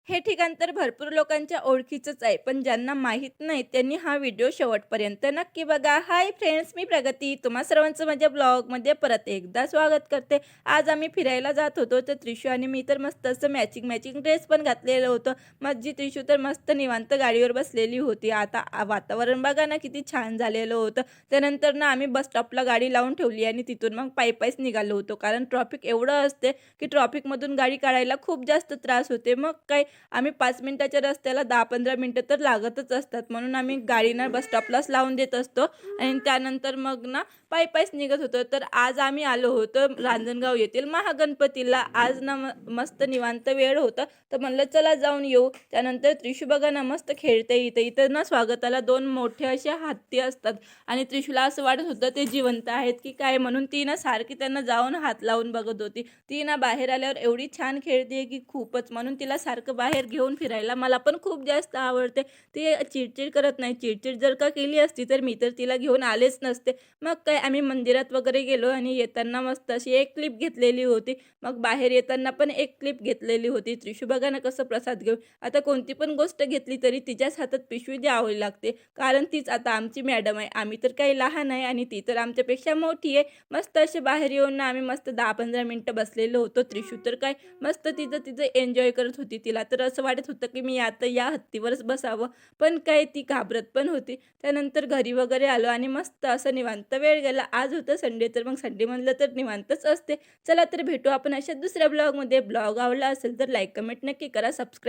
हे ठिकाण तर भरपूर लोकांच्या ओळखीचंच आहे, पण ज्यांना माहीत नाही त्यांनी हा व्हिडिओ शेवटपर्यंत नक्की बघा. हाय फ्रेंड्स, मी प्रगती. तुम्हा सर्वांचं माझ्या ब्लॉगमध्ये परत एकदा स्वागत करते. आज आम्ही फिरायला जात होतो, तर त्रिशू आणि मी तर मस्त असं मॅचिंग ड्रेस पण घातलेलं होतं. माझी त्रिशू तर मस्त निवांत गाडीवर बसलेली होती. आता वातावरण बघा ना किती छान झालेलं होतं. त्यानंतर ना आम्ही बस स्टॉपला गाडी लावून ठेवली आणि तिथून मग पायीच निघालो होतो. कारण ट्रॉफिक एवढं असते, की ट्रॉफिकमधून गाडी काढायला खूप जास्त त्रास होते. मग काय आम्ही 5 मिनिटाच्या रस्त्याला 10-15 मिनिटं तर लागतच असतात. म्हणून आम्ही गाडी ना बस स्टॉपलाच लावून देत असतो आणि त्यानंतर मग ना पायीच निघत होतो. तर आज आम्ही आलो होतो रांजणगाव येथील महागणपतीला. आज ना मस्त निवांत वेळ होता, तर म्हणलं चला जाऊन येऊ. त्यानंतर त्रिशू बघा ना मस्त खेळते इथे. इथं ना स्वागताला 2 मोठे असे हत्ती असतात आणि त्रिशूला असं वाटत होतं ते जिवंत आहेत की काय, म्हणून ती ना सारखी त्यांना जाऊन हात लावून बघत होती. ती ना बाहेर आल्यावर एवढी छान खेळते की खूपच, म्हणून तिला सारखं बाहेर घेऊन फिरायला मला पण खूप जास्त आवडते. ती चिडचिड करत नाही. चिडचिड जर का केली असती तर मी तर तिला घेऊन आलेच नसते. मग काय आम्ही मंदिरात वगैरे गेलो आणि येताना मस्त अशी एक क्लिप घेतलेली होती. मग बाहेर येताना पण एक क्लिप घेतलेली होती. त्रिशू बघा ना कसं प्रसाद घेऊन, आता कोणती पण गोष्ट घेतली तरी तिच्याच हातात पिशवी द्यावी लागते. कारण तीच आता आमची मॅडम आहे. आम्ही तर काही लहान आहे आणि ती तर आमच्यापेक्षा मोठी आहे. मस्त असे बाहेर येऊन ना आम्ही मस्त 10-15 मिनिटं बसलेलो होतो. त्रिशू तर काय मस्त तिचं तिचं एन्जॉय करत होती. तिला तर असं वाटत होतं की मी आता या हत्तीवरच बसावं, पण काय ती घाबरत पण होती. त्यानंतर घरी वगैरे आलो आणि मस्त असं निवांत वेळ गेला. आज होतं संडे, तर मग संडे म्हणलं तर निवांतच असते. चला तर भेटू आपण अशा दुसऱ्या ब्लॉगमध्ये. ब्लॉग आवडला असेल तर लाईक कमेंट नक्की करा, सबस्क्राईब